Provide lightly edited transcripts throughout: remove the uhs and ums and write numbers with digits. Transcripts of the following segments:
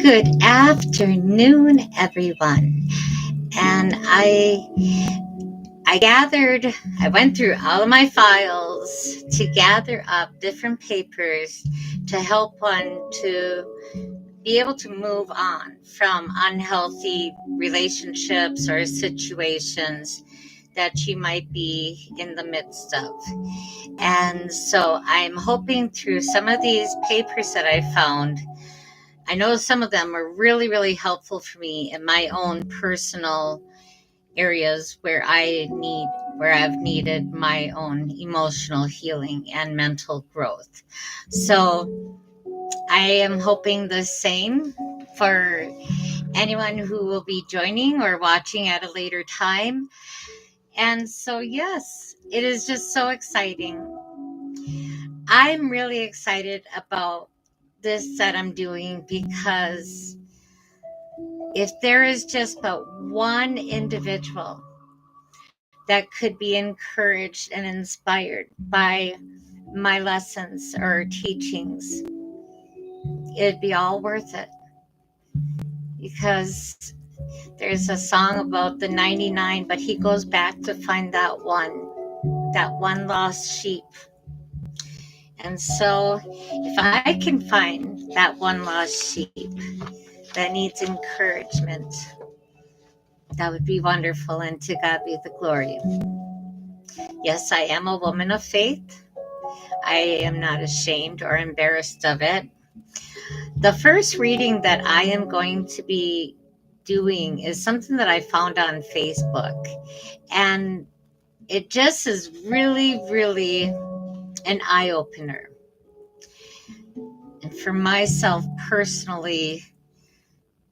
Good afternoon, everyone. And I went through all of my files to gather up different papers to help one to be able to move on from unhealthy relationships or situations that you might be in the midst of. And so I'm hoping through some of these papers that I found, I know some of them are really, really helpful for me in my own personal areas where I've needed my own emotional healing and mental growth. So I am hoping the same for anyone who will be joining or watching at a later time. And so, yes, it is just so exciting. I'm really excited about this that I'm doing because if there is just but one individual that could be encouraged and inspired by my lessons or teachings, it'd be all worth it. Because there's a song about the 99, but he goes back to find that one lost sheep. And so if I can find that one lost sheep that needs encouragement, that would be wonderful, and to God be the glory. Yes, I am a woman of faith. I am not ashamed or embarrassed of it. The first reading that I am going to be doing is something that I found on Facebook. And it just is really, really an eye opener. And for myself personally,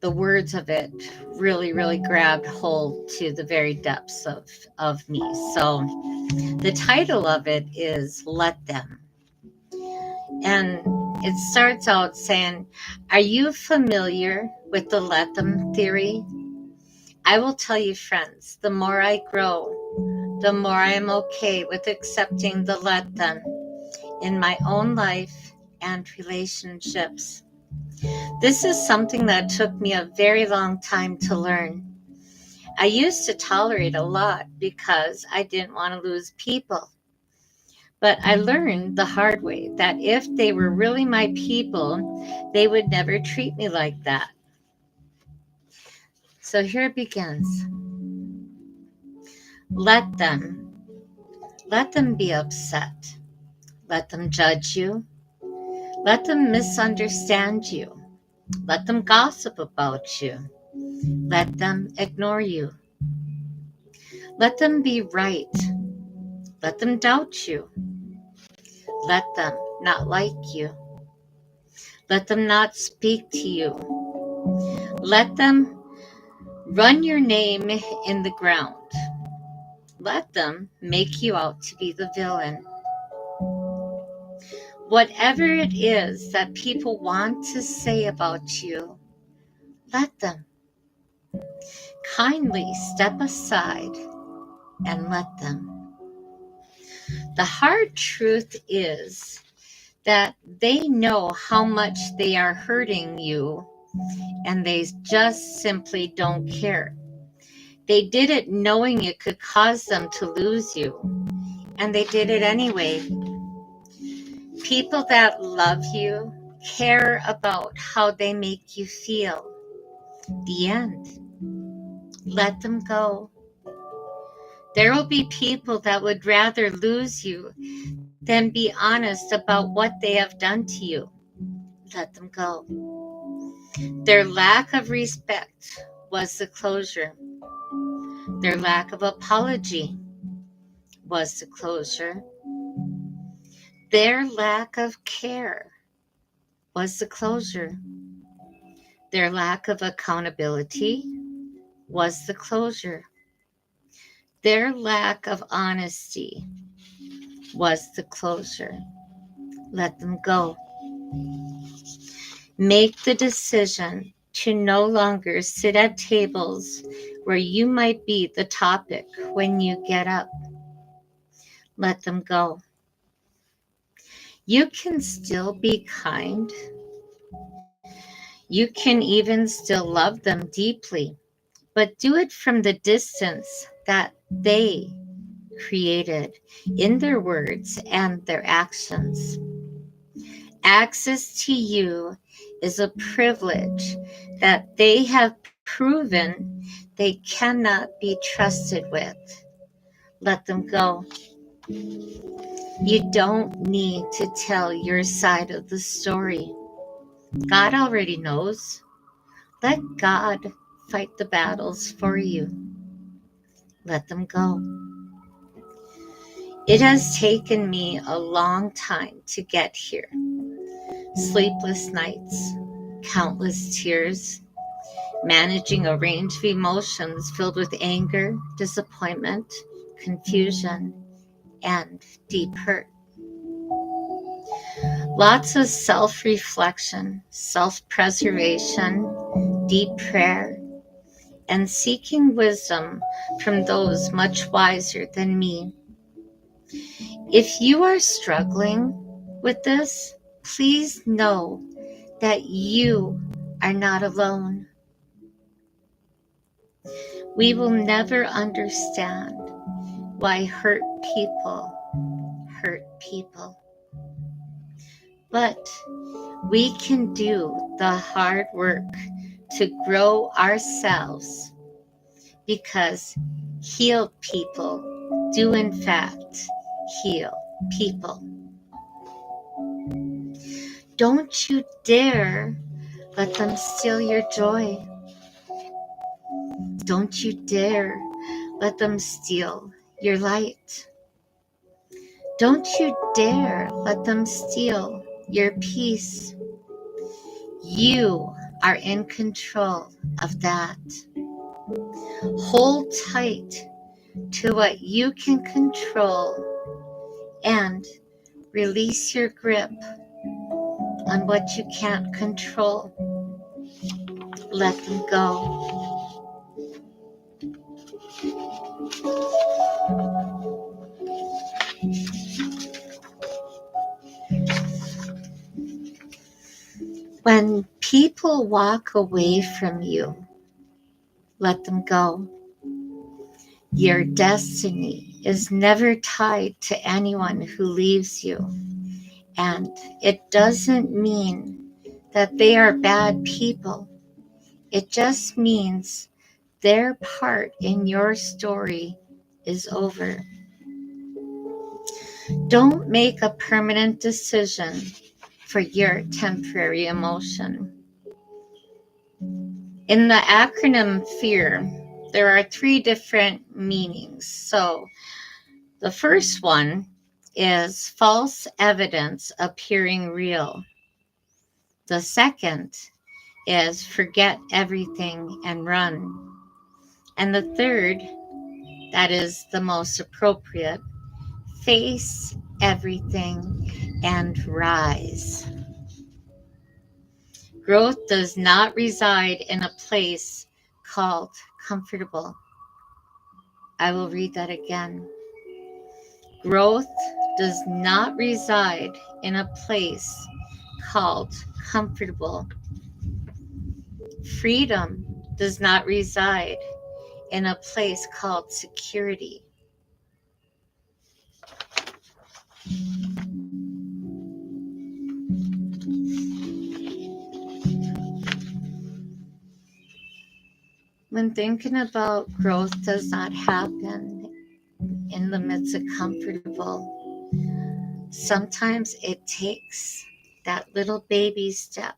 the words of it really, really grabbed hold to the very depths of me. So the title of it is Let Them. And it starts out saying, are you familiar with the let them theory? I will tell you, friends, the more I grow, the more I am okay with accepting the let them in my own life and relationships. This is something that took me a very long time to learn. I used to tolerate a lot because I didn't want to lose people. But I learned the hard way that if they were really my people, they would never treat me like that. So here it begins. Let them. Let them be upset. Let them judge you. Let them misunderstand you. Let them gossip about you. Let them ignore you. Let them be right. Let them doubt you. Let them not like you. Let them not speak to you. Let them run your name in the ground. Let them make you out to be the villain. Whatever it is that people want to say about you, let them. Kindly step aside and let them. The hard truth is that they know how much they are hurting you, and they just simply don't care. They did it knowing it could cause them to lose you, and they did it anyway. People that love you care about how they make you feel. The end. Let them go. There will be people that would rather lose you than be honest about what they have done to you. Let them go. Their lack of respect was the closure. Their lack of apology was the closure. Their lack of care was the closure. Their lack of accountability was the closure. Their lack of honesty was the closure. Let them go. Make the decision to no longer sit at tables where you might be the topic when you get up. Let them go. You can still be kind. You can even still love them deeply, but do it from the distance that they created in their words and their actions. Access to you is a privilege that they have proven they cannot be trusted with. Let them go. You don't need to tell your side of the story. God already knows. Let God fight the battles for you. Let them go. It has taken me a long time to get here. Sleepless nights, countless tears, managing a range of emotions filled with anger, disappointment, confusion, and deep hurt. Lots of self-reflection, self-preservation, deep prayer, and seeking wisdom from those much wiser than me. If you are struggling with this, please know that you are not alone. We will never understand why hurt people hurt people. But we can do the hard work to grow ourselves, because healed people do in fact heal people. Don't you dare let them steal your joy. Don't you dare let them steal your light. Don't you dare let them steal your peace. You are in control of that. Hold tight to what you can control and release your grip on what you can't control. Let them go. When people walk away from you, let them go. Your destiny is never tied to anyone who leaves you, and it doesn't mean that they are bad people. It just means their part in your story is over. Don't make a permanent decision for your temporary emotion. In the acronym FEAR, there are 3 different meanings. So the first one is false evidence appearing real. The second is forget everything and run. And the third, that is the most appropriate, face everything and rise. Growth does not reside in a place called comfortable. I will read that again. Growth does not reside in a place called comfortable. Freedom does not reside in a place called security. When thinking about growth does not happen in the midst of comfortable, sometimes it takes that little baby step.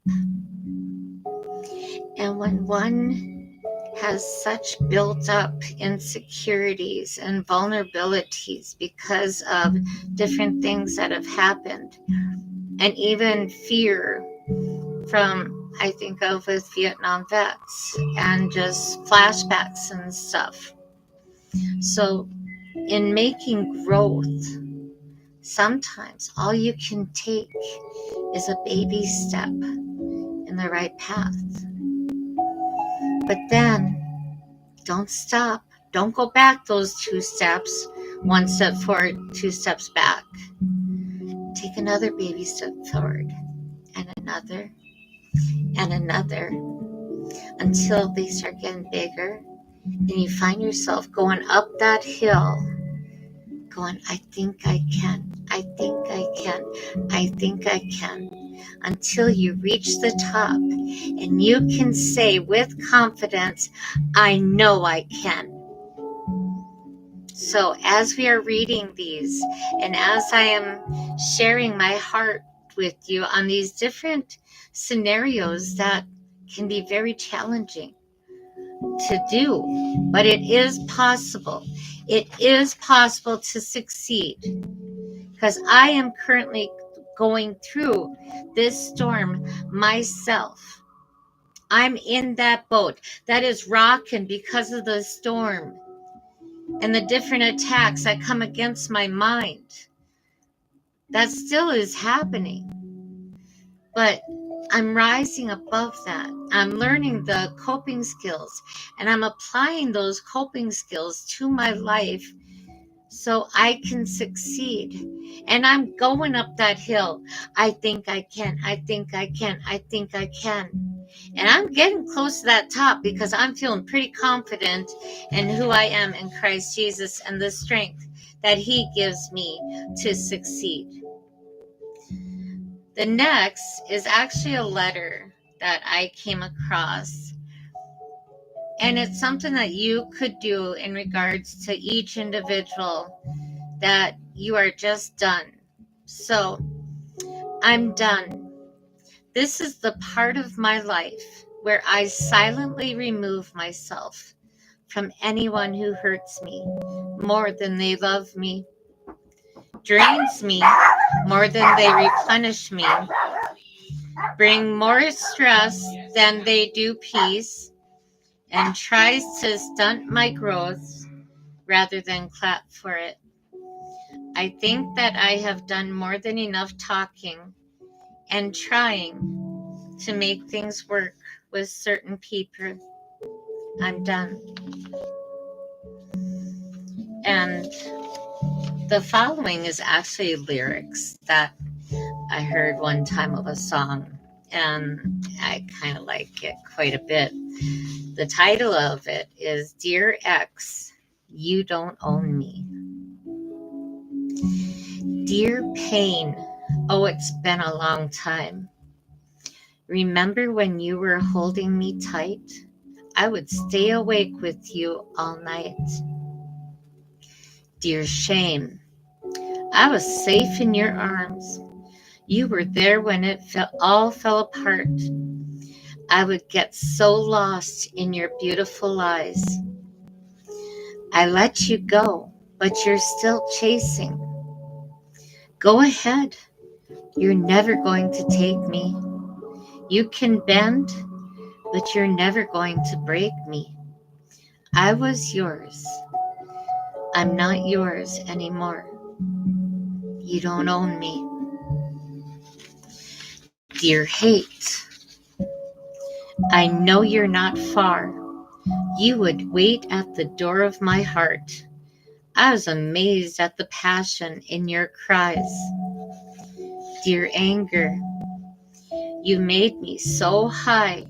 And when one has such built up insecurities and vulnerabilities because of different things that have happened, and even fear from, I think of with Vietnam vets and just flashbacks and stuff. So in making growth, sometimes all you can take is a baby step in the right path. But then don't stop. Don't go back those 2 steps. 1 step forward, 2 steps back. Take another baby step forward and another and another until they start getting bigger. And you find yourself going up that hill, going, I think I can, I think I can, I think I can, until you reach the top and you can say with confidence, I know I can. So as we are reading these, and as I am sharing my heart with you on these different scenarios that can be very challenging to do, but it is possible. It is possible to succeed, because I am currently going through this storm myself. I'm in that boat that is rocking because of the storm and the different attacks that come against my mind. That still is happening. But I'm rising above that. I'm learning the coping skills, and I'm applying those coping skills to my life so I can succeed. And I'm going up that hill. I think I can. I think I can. I think I can. And I'm getting close to that top because I'm feeling pretty confident in who I am in Christ Jesus and the strength that He gives me to succeed. The next is actually a letter that I came across. And it's something that you could do in regards to each individual that you are just done. So, I'm done. This is the part of my life where I silently remove myself from anyone who hurts me more than they love me, drains me more than they replenish me, bring more stress than they do peace, and tries to stunt my growth rather than clap for it. I think that I have done more than enough talking and trying to make things work with certain people. I'm done. And the following is actually lyrics that I heard one time of a song, and I kind of like it quite a bit. The title of it is Dear Ex, You Don't Own Me. Dear pain, oh, it's been a long time. Remember when you were holding me tight? I would stay awake with you all night. Dear shame, I was safe in your arms. You were there when it all fell apart. I would get so lost in your beautiful eyes. I let you go, but you're still chasing. Go ahead. You're never going to take me. You can bend, but you're never going to break me. I was yours. I'm not yours anymore. You don't own me. Dear hate, I know you're not far. You would wait at the door of my heart. I was amazed at the passion in your cries. Dear anger, you made me so high.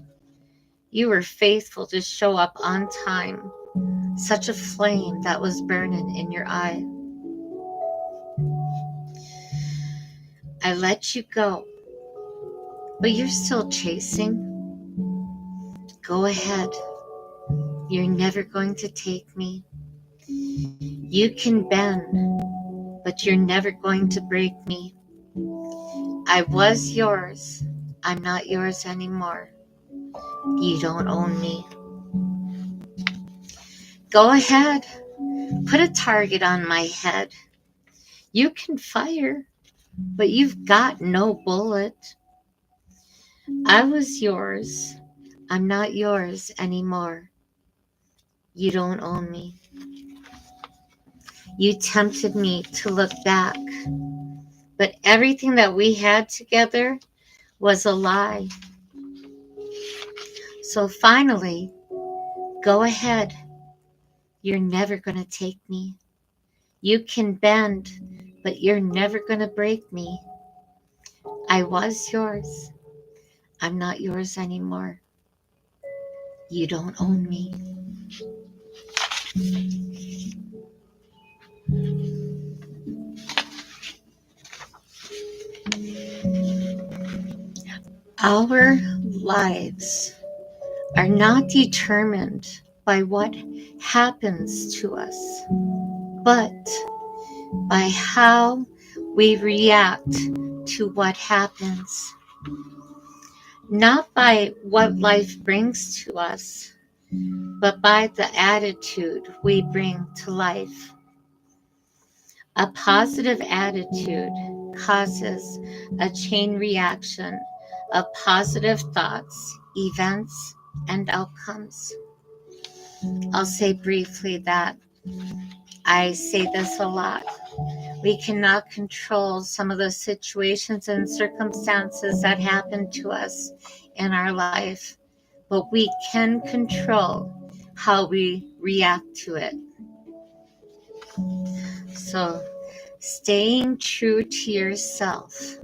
You were faithful to show up on time. Such a flame that was burning in your eye. I let you go, but you're still chasing. Go ahead. You're never going to take me. You can bend, but you're never going to break me. I was yours. I'm not yours anymore. You don't own me. Go ahead. Put a target on my head. You can fire, but you've got no bullet. I was yours. I'm not yours anymore. You don't own me. You tempted me to look back, but everything that we had together was a lie. So finally, go ahead. You're never going to take me. You can bend, but you're never going to break me. I was yours. I'm not yours anymore. You don't own me. Our lives are not determined by what happens to us, but by how we react to what happens. Not by what life brings to us, but by the attitude we bring to life. A positive attitude causes a chain reaction of positive thoughts, events, and outcomes. I'll say briefly that I say this a lot. We cannot control some of the situations and circumstances that happen to us in our life, but we can control how we react to it. So, staying true to yourself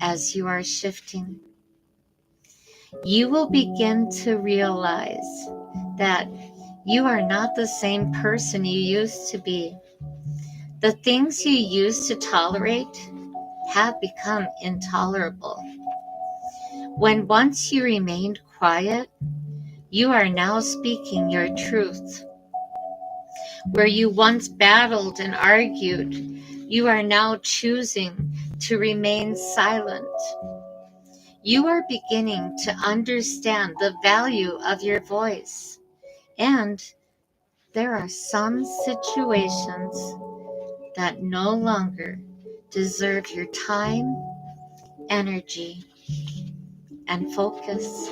as you are shifting, you will begin to realize that you are not the same person you used to be. The things you used to tolerate have become intolerable. When once you remained quiet, you are now speaking your truth. Where you once battled and argued, you are now choosing to remain silent. You are beginning to understand the value of your voice, and there are some situations that no longer deserve your time, energy, and focus.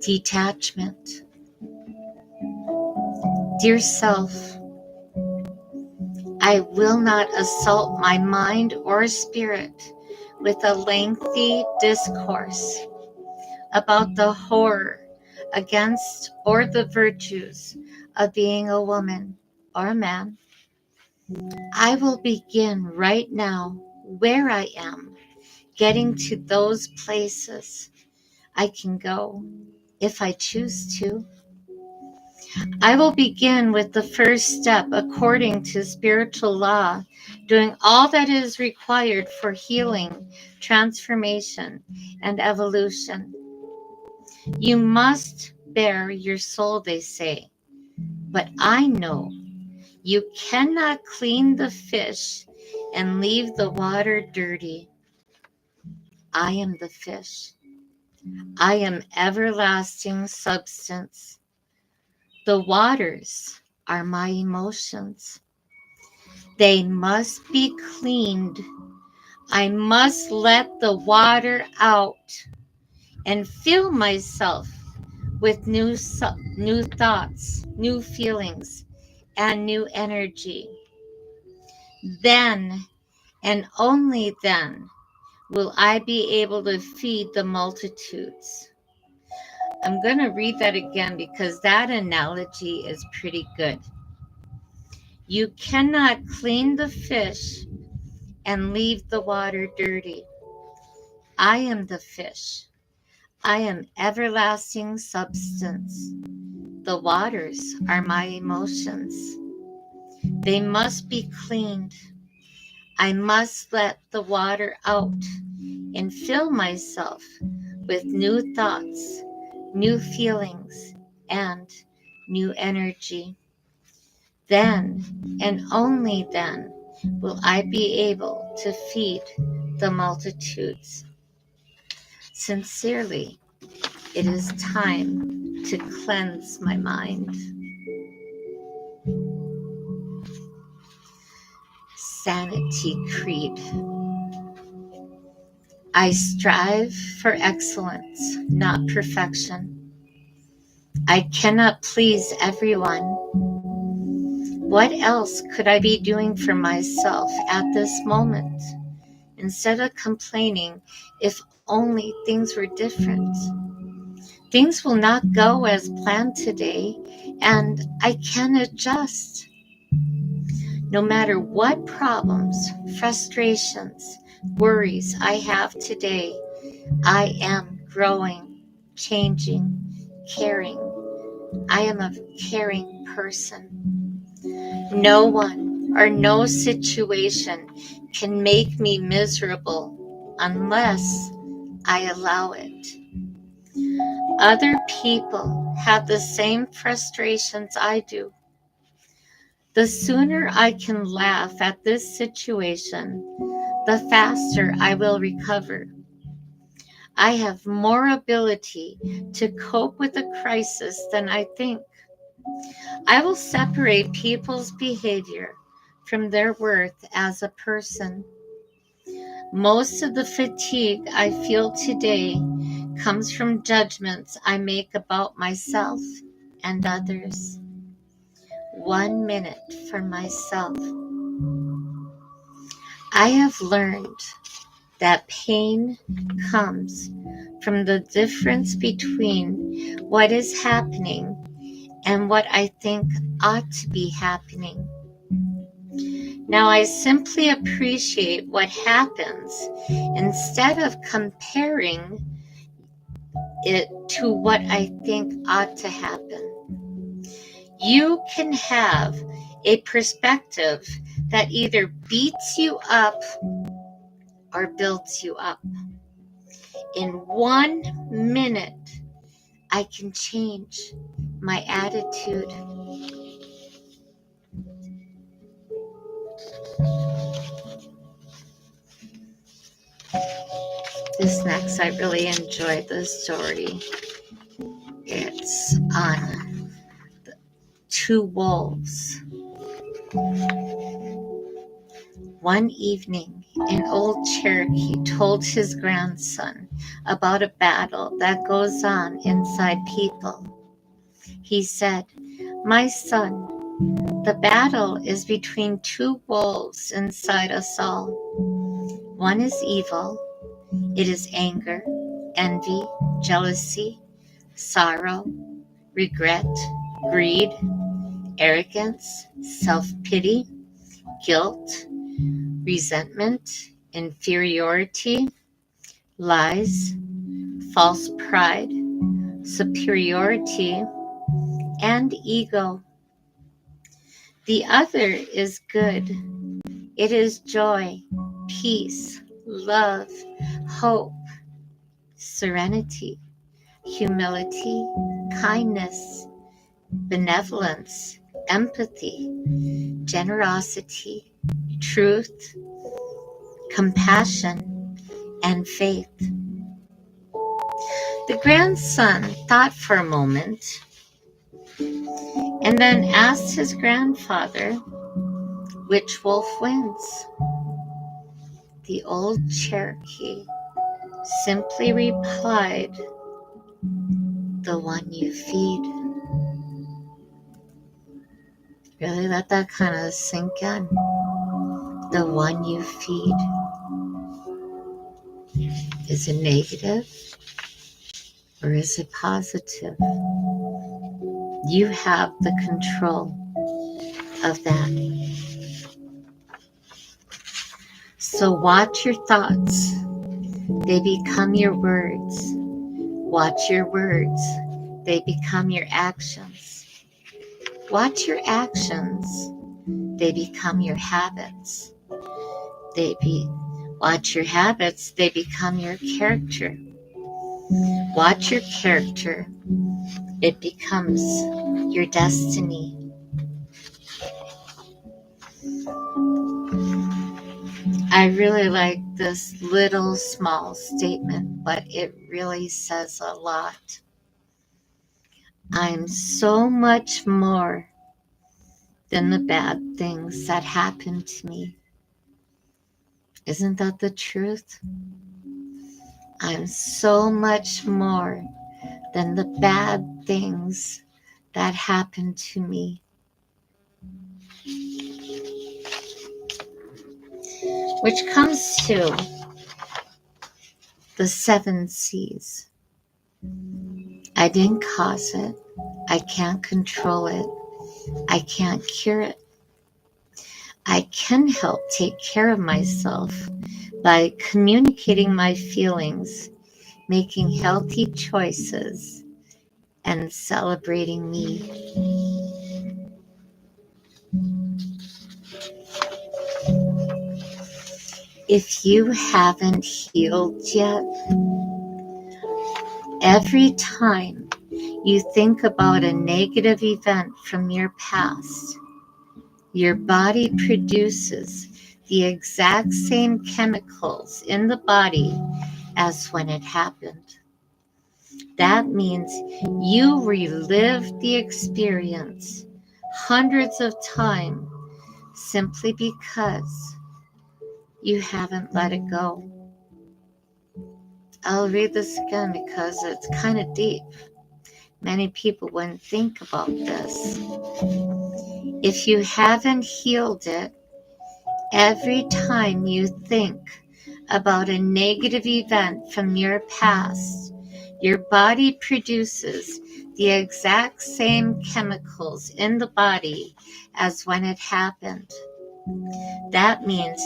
Detachment. Dear self, I will not assault my mind or spirit with a lengthy discourse about the horror against or the virtues of being a woman or a man. I will begin right now where I am, getting to those places I can go if I choose to. I will begin with the first step according to spiritual law, doing all that is required for healing, transformation, and evolution. You must bear your soul, they say, but I know you cannot clean the fish and leave the water dirty. I am the fish. I am everlasting substance. The waters are my emotions. They must be cleaned. I must let the water out and fill myself with new thoughts, new feelings, and new energy. Then, and only then, will I be able to feed the multitudes. I'm going to read that again because that analogy is pretty good. You cannot clean the fish and leave the water dirty. I am the fish. I am everlasting substance. The waters are my emotions. They must be cleaned. I must let the water out and fill myself with new thoughts, new feelings, and new energy. Then, and only then, will I be able to feed the multitudes. Sincerely, it is time to cleanse my mind. Sanity Creed. I strive for excellence, not perfection. I cannot please everyone. What else could I be doing for myself at this moment? Instead of complaining, if only things were different. Things will not go as planned today, and I can adjust. No matter what problems, frustrations, worries I have today, I am growing, changing, caring. I am a caring person. No one or no situation can make me miserable unless I allow it. Other people have the same frustrations I do. The sooner I can laugh at this situation, the faster I will recover. I have more ability to cope with a crisis than I think. I will separate people's behavior from their worth as a person. Most of the fatigue I feel today comes from judgments I make about myself and others. 1 minute for myself. I have learned that pain comes from the difference between what is happening and what I think ought to be happening. Now I simply appreciate what happens instead of comparing it to what I think ought to happen. You can have a perspective that either beats you up or builds you up. In 1 minute, I can change my attitude. This next, I really enjoyed this story. It's on two wolves. One evening, an old Cherokee told his grandson about a battle that goes on inside people. He said, "My son, the battle is between two wolves inside us all. One is evil. It is anger, envy, jealousy, sorrow, regret, greed, arrogance, self-pity, guilt, resentment, inferiority, lies, false pride, superiority, and ego. The other is good. It is joy, peace, love, hope, serenity, humility, kindness, benevolence, empathy, generosity, truth, compassion, and faith." The grandson thought for a moment and then asked his grandfather, "Which wolf wins?" The old Cherokee simply replied, "The one you feed." Really let that kind of sink in. The one you feed. Is it negative or is it positive? You have the control of that. So watch your thoughts. They become your words. Watch your words. They become your actions. Watch your actions. They become your habits. Watch your habits. They become your character. Watch your character. It becomes your destiny. I really like this little small statement, but it really says a lot. I'm so much more than the bad things that happen to me. Isn't that the truth? I'm so much more than the bad things that happen to me. Which comes to the 7 C's. I didn't cause it. I can't control it. I can't cure it. I can help take care of myself by communicating my feelings, making healthy choices, and celebrating me. If you haven't healed yet, every time you think about a negative event from your past, your body produces the exact same chemicals in the body as when it happened. That means you relived the experience hundreds of times simply because you haven't let it go. I'll read this again because it's kind of deep. Many people wouldn't think about this. If you haven't healed it, every time you think about a negative event from your past, your body produces the exact same chemicals in the body as when it happened. That means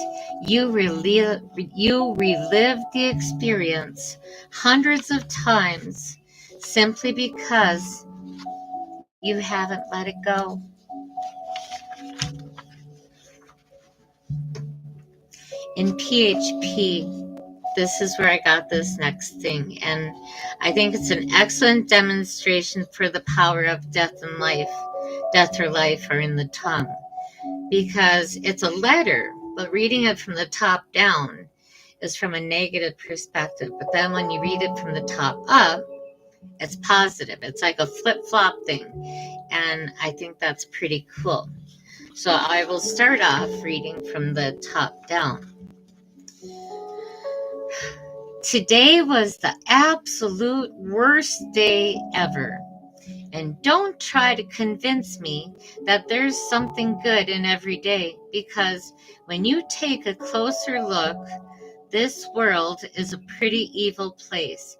you relive the experience hundreds of times simply because you haven't let it go. In PHP, this is where I got this next thing, and I think it's an excellent demonstration for the power of death and life. Death or life are in the tongue, because it's a letter, but reading it from the top down is from a negative perspective. But then when you read it from the top up, it's positive. It's like a flip-flop thing, and I think that's pretty cool. So I will start off reading from the top down. Today was the absolute worst day ever. And don't try to convince me that there's something good in every day, because when you take a closer look, this world is a pretty evil place.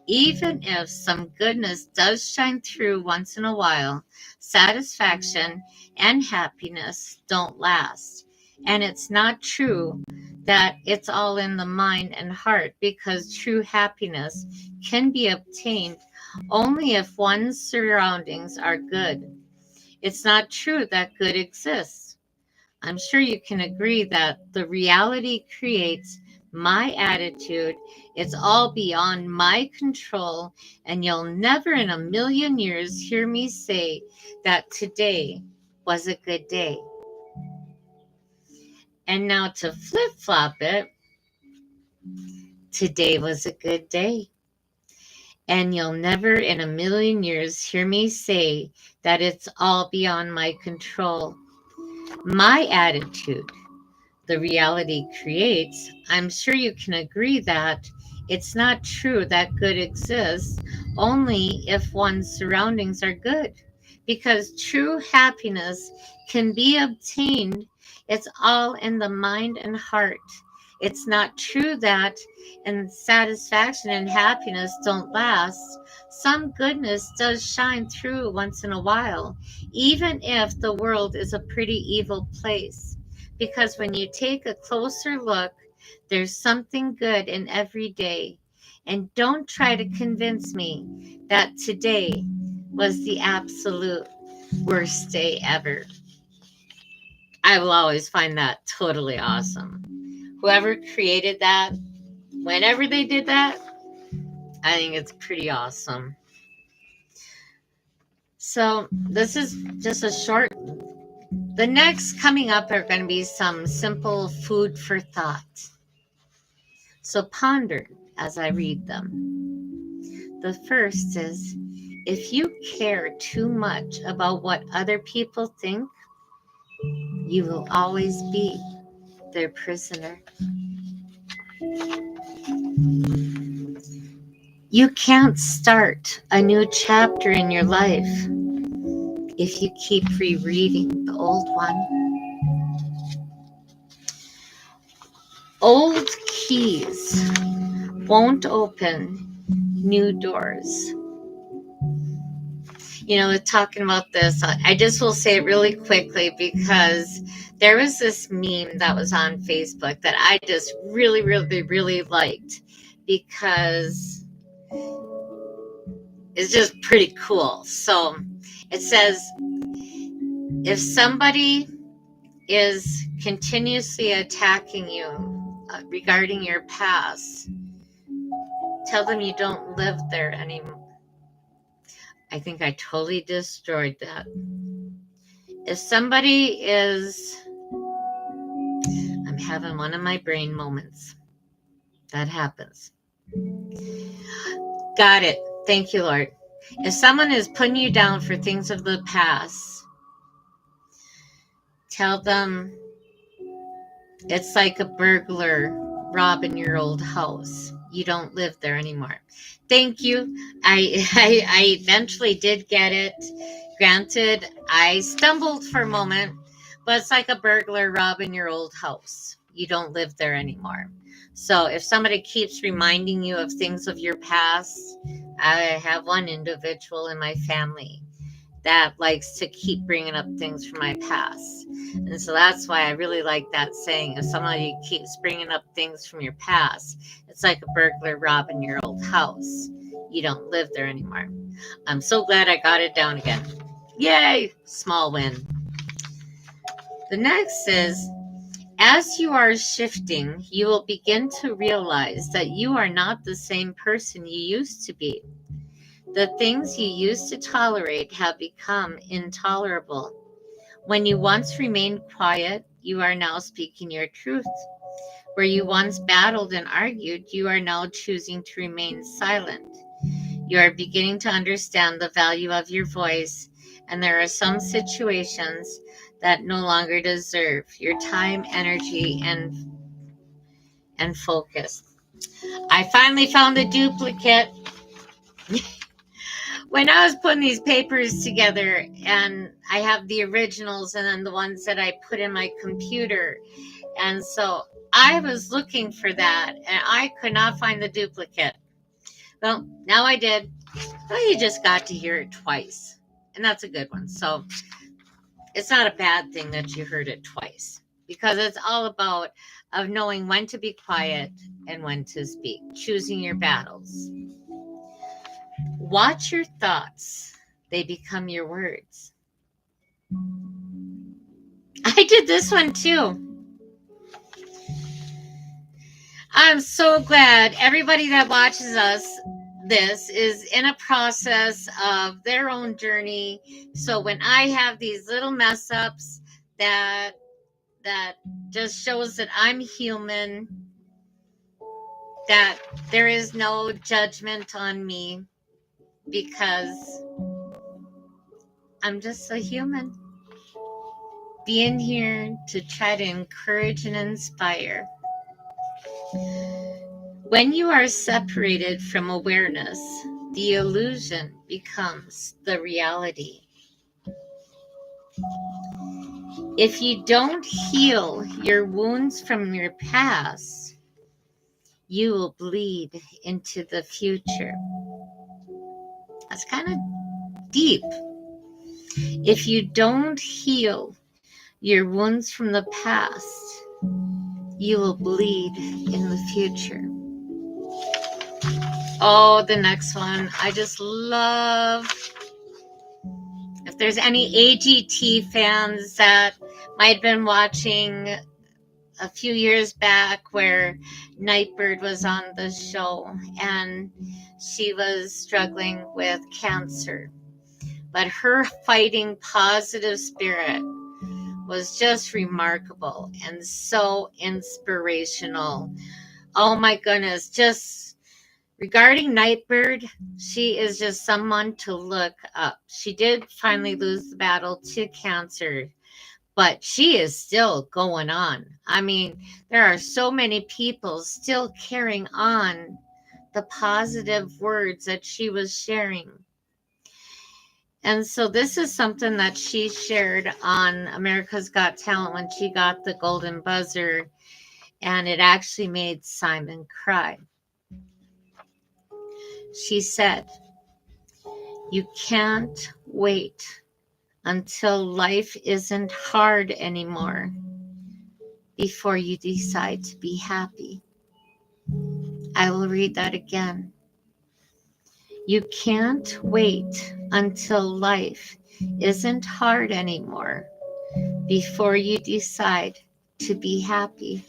Even if some goodness does shine through once in a while, satisfaction and happiness don't last. And it's not true that it's all in the mind and heart, because true happiness can be obtained only if one's surroundings are good. It's not true that good exists. I'm sure you can agree that the reality creates my attitude. It's all beyond my control, and you'll never in a million years hear me say that today was a good day. And now to flip-flop it, today was a good day. And you'll never in a million years hear me say that it's all beyond my control. My attitude, the reality creates. I'm sure you can agree that it's not true that good exists only if one's surroundings are good, because true happiness can be obtained. It's all in the mind and heart. It's not true that and satisfaction and happiness don't last. Some goodness does shine through once in a while, even if the world is a pretty evil place. Because when you take a closer look, there's something good in every day. And don't try to convince me that today was the absolute worst day ever. I will always find that totally awesome. Whoever created that, whenever they did that, I think it's pretty awesome. So this is just a short. The next coming up are going to be some simple food for thought. So ponder as I read them. The first is, if you care too much about what other people think, you will always be their prisoner. You can't start a new chapter in your life if you keep rereading the old one. Old keys won't open new doors. talking about this, I just will say it really quickly because there was this meme that was on Facebook that I just really, really, really liked because it's just pretty cool. So it says, if somebody is continuously attacking you regarding your past, tell them you don't live there anymore. I think I totally destroyed that. If somebody is, I'm having one of my brain moments. That happens. Got it. Thank you, Lord. If someone is putting you down for things of the past, tell them it's like a burglar robbing your old house. You don't live there anymore. Thank you. I eventually did get it. Granted, I stumbled for a moment, but it's like a burglar robbing your old house. You don't live there anymore. So if somebody keeps reminding you of things of your past, I have one individual in my family that likes to keep bringing up things from my past. And so that's why I really like that saying. If somebody keeps bringing up things from your past, it's like a burglar robbing your old house. You don't live there anymore. I'm so glad I got it down again. Yay! Small win. The next is, as you are shifting, you will begin to realize that you are not the same person you used to be. The things you used to tolerate have become intolerable. When you once remained quiet, you are now speaking your truth. Where you once battled and argued, you are now choosing to remain silent. You are beginning to understand the value of your voice, and there are some situations that no longer deserve your time, energy, and focus. I finally found the duplicate. When I was putting these papers together, and I have the originals and then the ones that I put in my computer, and so I was looking for that and I could not find the duplicate. Well, now I did. Well, you just got to hear it twice, and that's a good one. So it's not a bad thing that you heard it twice, because it's all about of knowing when to be quiet and when to speak, choosing your battles. Watch your thoughts. They become your words. I did this one too. I'm so glad everybody that watches this is in a process of their own journey. So when I have these little mess ups, that just shows that I'm human, that there is no judgment on me, because I'm just a human being here to try to encourage and inspire. When you are separated from awareness, the illusion becomes the reality. If you don't heal your wounds from your past, you will bleed into the future. That's kind of deep. If you don't heal your wounds from the past, you will bleed in the future. Oh, the next one. I just love. If there's any AGT fans that might have been watching a few years back where Nightbird was on the show and she was struggling with cancer, but her fighting positive spirit was just remarkable and so inspirational. Oh my goodness, just regarding Nightbird, she is just someone to look up. She did finally lose the battle to cancer, but she is still going on. I mean, there are so many people still carrying on the positive words that she was sharing. And so this is something that she shared on America's Got Talent when she got the golden buzzer, and it actually made Simon cry. She said, You can't wait until life isn't hard anymore before you decide to be happy. I will read that again. You can't wait until life isn't hard anymore before you decide to be happy.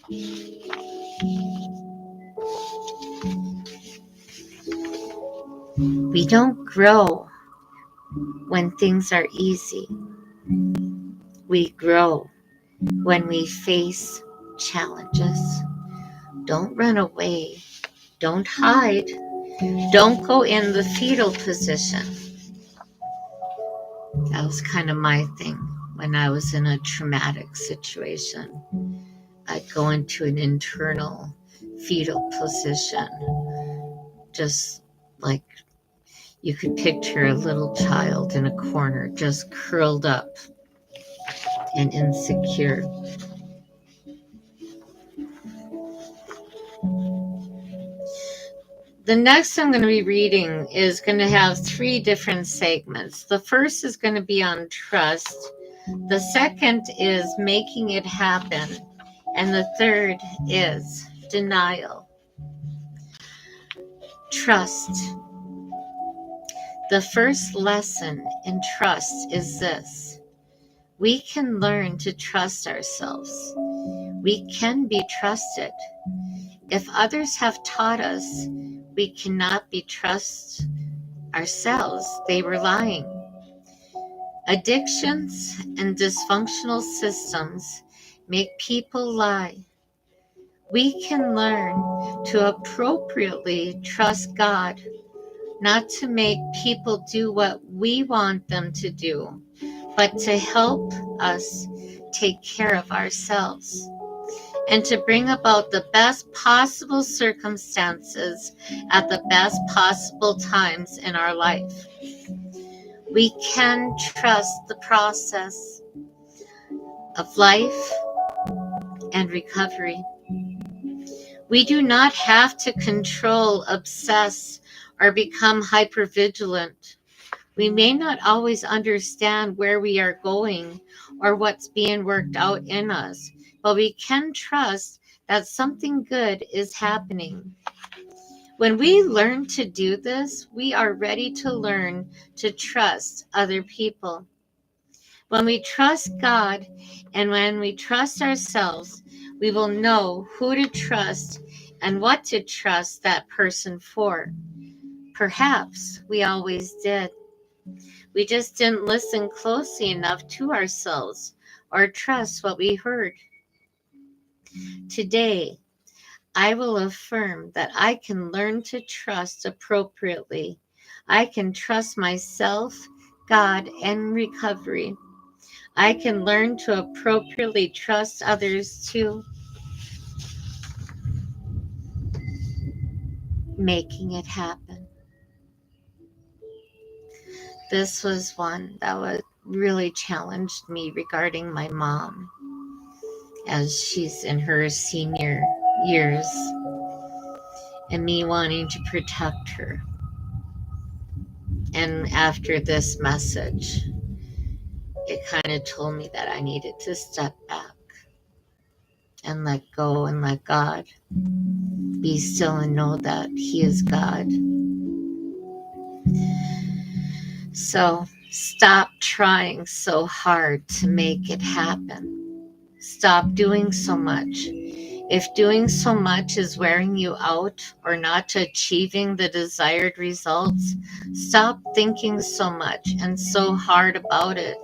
We don't grow when things are easy. We grow when we face challenges. Don't run away. Don't hide. Don't go in the fetal position. That was kind of my thing when I was in a traumatic situation. I'd go into an internal fetal position, just like you could picture a little child in a corner, just curled up and insecure. The next I'm going to be reading is going to have 3 different segments. The first is going to be on trust. The second is making it happen. And the third is denial. Trust. The first lesson in trust is this. We can learn to trust ourselves. We can be trusted. If others have taught us we cannot be trust ourselves, they were lying. Addictions and dysfunctional systems make people lie. We can learn to appropriately trust God, not to make people do what we want them to do, but to help us take care of ourselves and to bring about the best possible circumstances at the best possible times in our life. We can trust the process of life and recovery. We do not have to control, obsess, or become hypervigilant. We may not always understand where we are going or what's being worked out in us, but we can trust that something good is happening. When we learn to do this, we are ready to learn to trust other people. When we trust God and when we trust ourselves, we will know who to trust and what to trust that person for. Perhaps we always did. We just didn't listen closely enough to ourselves or trust what we heard. Today, I will affirm that I can learn to trust appropriately. I can trust myself, God, and recovery. I can learn to appropriately trust others too. Making it happen. This was one that really challenged me regarding my mom as she's in her senior years and me wanting to protect her. And after this message, it kind of told me that I needed to step back and let go and let God be still and know that He is God. So stop trying so hard to make it happen. Stop doing so much. If doing so much is wearing you out or not achieving the desired results, stop thinking so much and so hard about it.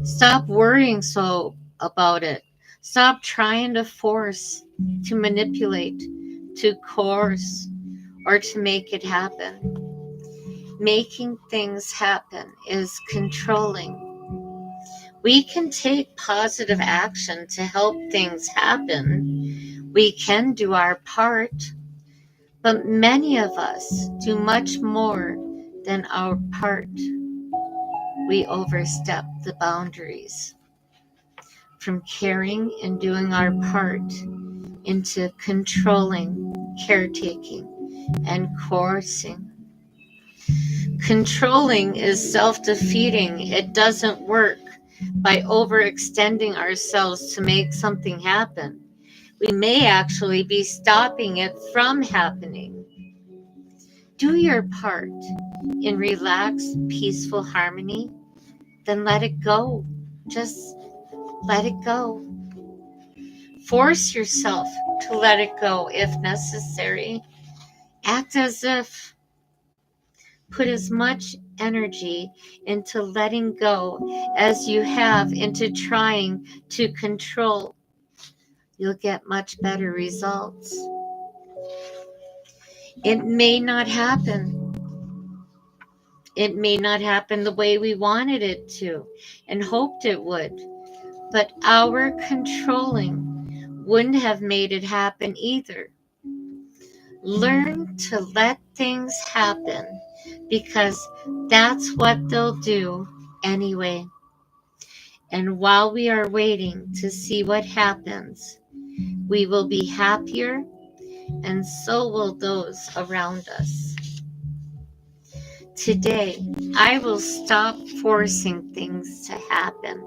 Stop worrying so about it. Stop trying to force, to manipulate, to coerce, or to make it happen. Making things happen is controlling. We can take positive action to help things happen. We can do our part, but many of us do much more than our part. We overstep the boundaries from caring and doing our part into controlling, caretaking, and coercing. Controlling is self-defeating. It doesn't work by overextending ourselves to make something happen. We may actually be stopping it from happening. Do your part in relaxed, peaceful harmony, then let it go. Just let it go. Force yourself to let it go if necessary. Act as if. Put as much energy into letting go as you have into trying to control. You'll get much better results. It may not happen. It may not happen the way we wanted it to and hoped it would, but our controlling wouldn't have made it happen either. Learn to let things happen because that's what they'll do anyway. And while we are waiting to see what happens, we will be happier, and so will those around us. Today, I will stop forcing things to happen.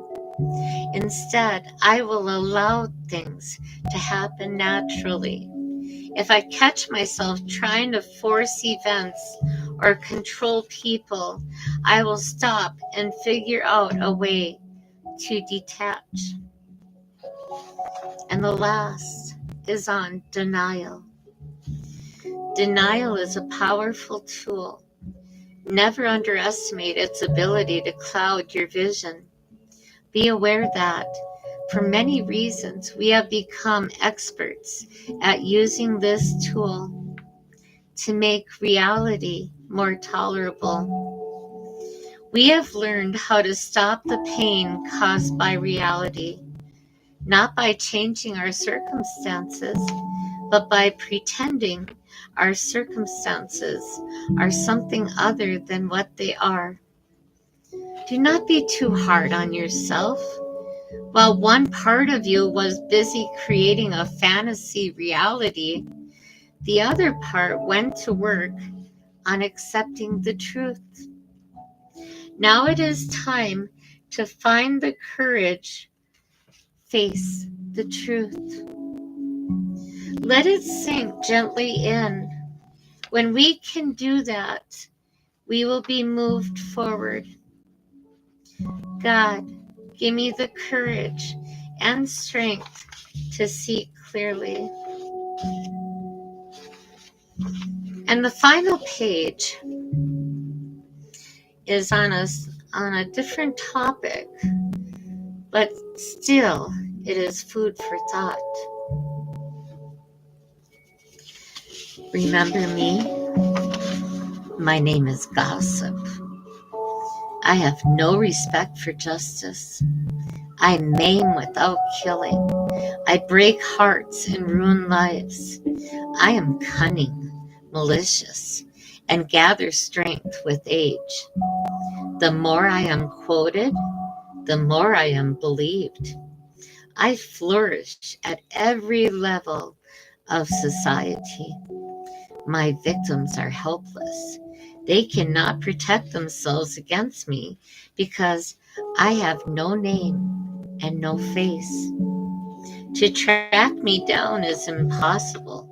Instead, I will allow things to happen naturally. If I catch myself trying to force events or control people, I will stop and figure out a way to detach. And the last is on denial. Denial is a powerful tool. Never underestimate its ability to cloud your vision. Be aware that, for many reasons, we have become experts at using this tool to make reality more tolerable. We have learned how to stop the pain caused by reality, not by changing our circumstances, but by pretending our circumstances are something other than what they are. Do not be too hard on yourself. While one part of you was busy creating a fantasy reality, the other part went to work on accepting the truth. Now it is time to find the courage, face the truth. Let it sink gently in. When we can do that, we will be moved forward. God, give me the courage and strength to see clearly. And the final page is on a different topic, but still it is food for thought. Remember me? My name is Gossip. I have no respect for justice. I maim without killing. I break hearts and ruin lives. I am cunning, malicious, and gather strength with age. The more I am quoted, the more I am believed. I flourish at every level of society. My victims are helpless. They cannot protect themselves against me because I have no name and no face. To track me down is impossible.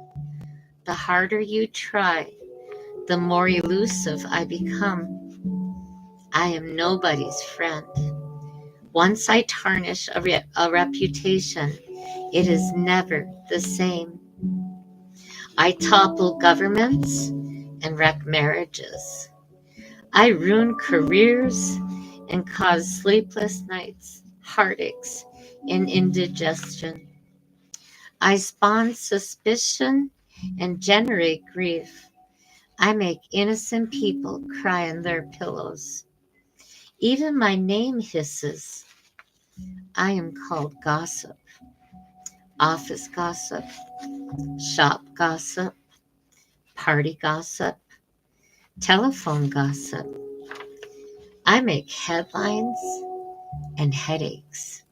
The harder you try, the more elusive I become. I am nobody's friend. Once I tarnish a reputation, it is never the same. I topple governments and wreck marriages. I ruin careers and cause sleepless nights, heartaches, and indigestion. I spawn suspicion and generate grief. I make innocent people cry on their pillows. Even my name hisses. I am called gossip, office gossip, shop gossip, party gossip, telephone gossip. I make headlines and headaches.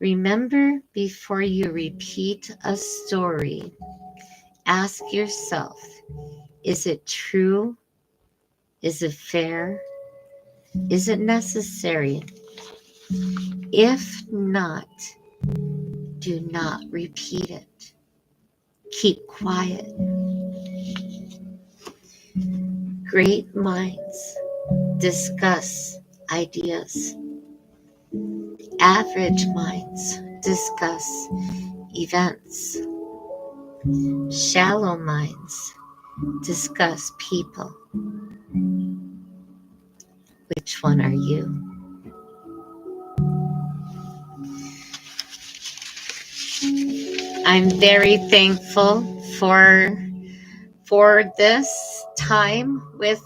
Remember, before you repeat a story, ask yourself, is it true Is it fair? Is it necessary? If not, do not repeat it. Keep quiet. Great minds discuss ideas. Average minds discuss events. Shallow minds discuss people. Which one are you? I'm very thankful for this time with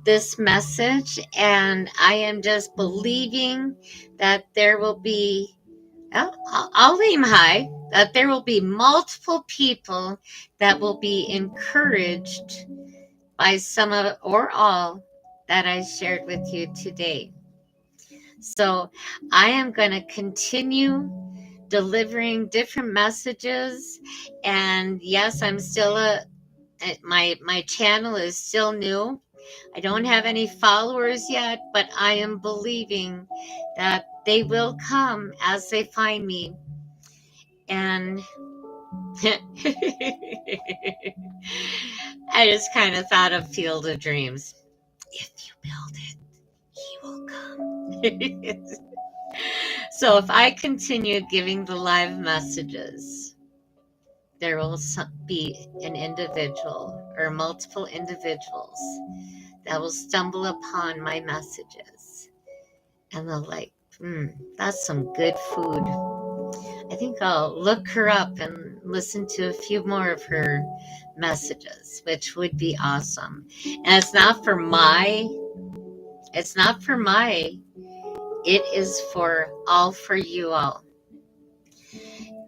this message, and I am just believing that there will be, I'll aim high, that there will be multiple people that will be encouraged by some of or all that I shared with you today. So I am going to continue delivering different messages, and yes, I'm still my channel is still new. I don't have any followers yet, but I am believing that they will come as they find me. And I just kind of thought of Field of Dreams. If you build it, he will come. So if I continue giving the live messages, there will be an individual or multiple individuals that will stumble upon my messages, and they're like, that's some good food. I think I'll look her up and listen to a few more of her messages, which would be awesome. And it's not for my, it is for you all.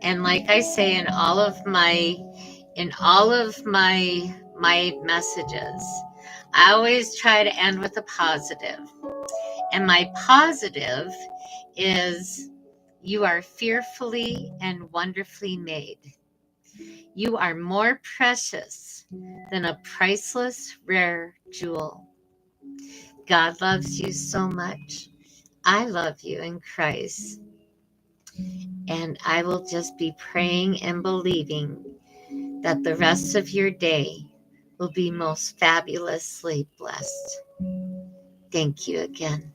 And like I say in all of my messages, I always try to end with a positive. And my positive is, you are fearfully and wonderfully made. You are more precious than a priceless, rare jewel. God loves you so much. I love you in Christ. And I will just be praying and believing that the rest of your day will be most fabulously blessed. Thank you again.